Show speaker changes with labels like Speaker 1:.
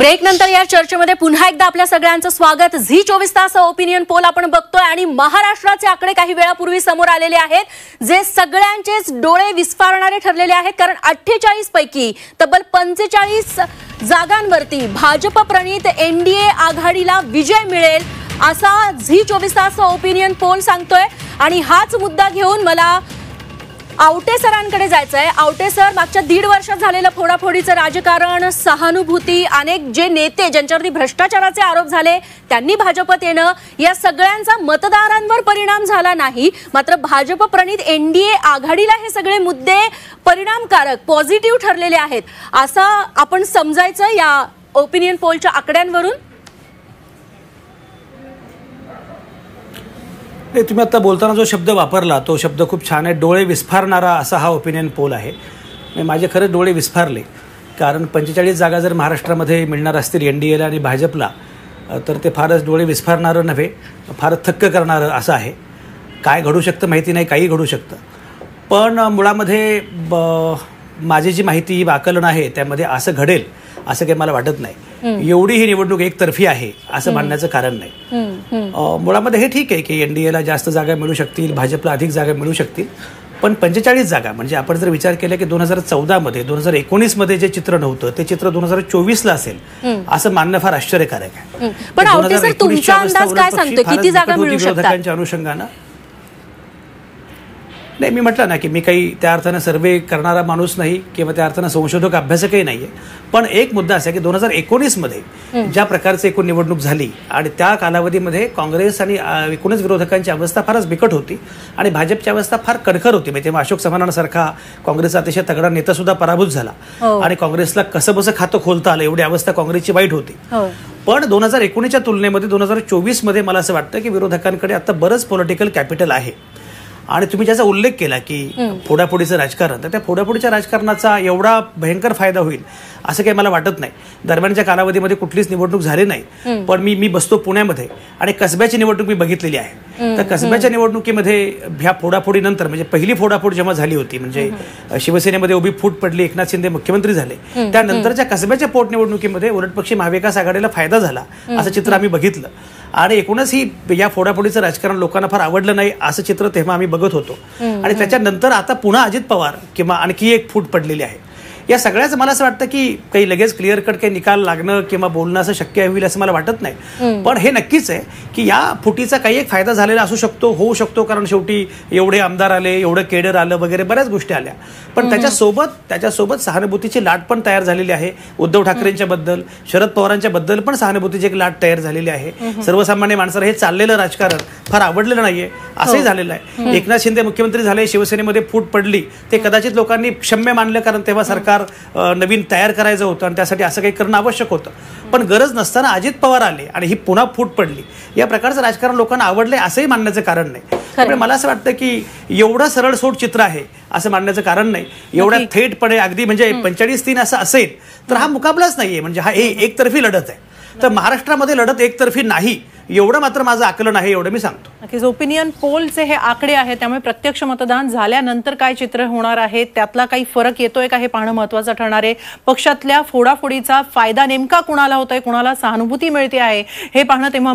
Speaker 1: Break नंतर या चर्चेमध्ये पुन्हा एकदा आपल्या सगळ्यांचं स्वागत। झी 24 तास ओपिनियन पोल आपण बघतोय आणि महाराष्ट्राचे आकडे काही वेळापूर्वी समोर आलेले आहेत जे सगळ्यांचेच डोळे विस्फारणारे ठरलेले आहेत। कारण 48 पैकी तब्बल 45 जागांवरती भाजप प्रणित एनडीए आघाडीला विजय मिळेल असा झी 24 तास ओपिनियन पोल सांगतोय। आणि हाच मुद्दा घेऊन मला आवटे सरांकडे जायचं आहे। आवटे सर, मागच्या 1.5 वर्षात झालेलं फोडाफोडीचं राजकारण, सहानुभूती, अनेक जे नेते ज्यांच्यावरती भ्रष्टाचाराचे आरोप झाले त्यांनी भाजपत येणं, या सगळ्यांचा मतदारांवर परिणाम झाला नाही, मात्र भाजप प्रणित एनडीए आघाडीला हे सगळे मुद्दे परिणामकारक पॉझिटिव्ह ठरलेले आहेत असं आपण समजायचं या ओपिनियन पोलच्या आकड्यांवरून।
Speaker 2: नाही, तुम्ही आता बोलताना जो शब्द वापरला तो शब्द खूप छान आहे, डोळे विस्फारणारा असा हा ओपिनियन पोल आहे। माझे खरंच डोळे विस्फारले, कारण 45 जागा जर महाराष्ट्रामध्ये मिळणार असतील एनडीएला आणि भाजपला तर ते फारच डोळे विस्फारणारं नव्हे, फारच थक्क करणारं असं आहे। काय घडू शकतं माहिती नाही, काही घडू शकतं, पण मुळामध्ये माझी जी माहिती आकलन आहे त्यामध्ये असं घडेल असं काही मला वाटत नाही। एवढी ही निवडणूक एकतर्फी आहे असं मानण्याचं कारण नाही। मुळामध्ये हे ठीक आहे की एनडीएला जास्त जागा मिळू शकतील, भाजपला अधिक जागा मिळू शकतील, पण 45 जागा म्हणजे आपण जर विचार केला की 2014 मध्ये 2019 मध्ये जे चित्र नव्हतं ते चित्र 2024ला असेल असं मानणं फार आश्चर्यकारक आहे।
Speaker 1: पण आवटे सर, तुमचा अंदाज काय सांगतो, किती जागा मिळू शकतात
Speaker 2: विरोधकांच्या अनुषंगानं? नाही, मी म्हटलं ना की मी काही त्या अर्थानं सर्वे करणारा माणूस नाही किंवा त्या अर्थानं संशोधक अभ्यासकही नाही आहे, पण एक मुद्दा असा आहे की 2019 मध्ये ज्या प्रकारची एकूण निवडणूक झाली आणि त्या कालावधीमध्ये काँग्रेस आणि एकूणच विरोधकांची अवस्था फारच बिकट होती आणि भाजपची अवस्था फार कणखर होती। म्हणजे तेव्हा अशोक चव्हाणांसारखा काँग्रेसचा अतिशय तगडा नेता सुद्धा पराभूत झाला आणि काँग्रेसला कसंबसं खातं खोलता आलं, एवढी अवस्था काँग्रेसची वाईट होती। पण 2019च्या तुलनेमध्ये 2024 मध्ये मला असं वाटतं की विरोधकांकडे आता बरंच पॉलिटिकल कॅपिटल आहे। आणि तुम्ही ज्याचा उल्लेख केला की फोडाफोडीचं राजकारण, तर त्या फोडाफोडीच्या राजकारणाचा एवढा भयंकर फायदा होईल असं काही मला वाटत नाही। दरम्यानच्या कालावधीमध्ये कुठलीच निवडणूक झाली नाही, पण मी बसतो पुण्यामध्ये आणि कसब्याची निवडणूक मी बघितलेली आहे। तर कसब्याच्या निवडणुकीमध्ये ह्या फोडाफोडीनंतर म्हणजे पहिली फोडाफोड जेव्हा झाली होती, म्हणजे शिवसेनेमध्ये उभी फूट पडली, एकनाथ शिंदे मुख्यमंत्री झाले, त्यानंतरच्या कसब्याच्या पोटनिवडणुकीमध्ये उलटपक्षी महाविकास आघाडीला फायदा झाला असं चित्र आम्ही बघितलं। आणि एकूणच ही या फोडाफोडीचं राजकारण लोकांना फार आवडलं नाही असं चित्र तेव्हा आम्ही बघत होतो। आणि त्याच्यानंतर आता पुन्हा अजित पवार किंवा आणखी एक फूट पडलेली आहे। या सगळ्याच मला असं वाटतं की काही लगेच क्लिअर कट काही निकाल लागणं किंवा बोलणं असं शक्य होईल असं मला वाटत नाही, पण हे नक्कीच आहे की या फुटीचा काही एक फायदा झालेला असू शकतो, होऊ शकतो, कारण शेवटी एवढे आमदार आले, एवढं केडर आलं वगैरे बऱ्याच गोष्टी आल्या, पण त्याच्यासोबत सहानुभूतीची लाट पण तयार झालेली आहे। उद्धव ठाकरेंच्या बद्दल, शरद पवारांच्या बद्दल पण सहानुभूतीची एक लाट तयार झालेली आहे। सर्वसामान्य माणसाला हे चाललेलं राजकारण फार आवडलेलं नाहीये असंही झालेलं आहे। एकनाथ शिंदे मुख्यमंत्री झाले, शिवसेनेमध्ये फूट पडली, ते कदाचित लोकांनी क्षम्य मानलं कारण तेव्हा सरकार नवीन तयार करायचं होतं आणि त्यासाठी असं काही करणं आवश्यक होतं, पण गरज नसताना अजित पवार आले आणि ही पुन्हा फूट पडली। या प्रकारचं राजकारण लोकांना आवडलंय असंही मानण्याचं कारण नाही। त्यामुळे मला असं वाटतं की एवढं सरळ सोड चित्र आहे असं मानण्याचं कारण नाही। एवढ्या थेटपणे अगदी म्हणजे 45-3 असं असेल तर हा मुकाबलाच नाहीये, म्हणजे हा एकतर्फी लढत आहे। तर महाराष्ट्रामध्ये लढत एकतर्फी नाही एवढं मात्र माझं आकलन आहे, एवढं मी सांगतो।
Speaker 3: नक्कीच ओपिनियन पोलचे हे आकडे आहेत, त्यामुळे प्रत्यक्ष मतदान झाल्यानंतर काय चित्र होणार आहे त्यातला काही फरक येतोय का हे पाहणं महत्त्वाचं ठरणार आहे। पक्षातल्या फोडाफोडीचा फायदा नेमका कुणाला होतोय, कुणाला सहानुभूती मिळते आहे हे पाहणं तेव्हा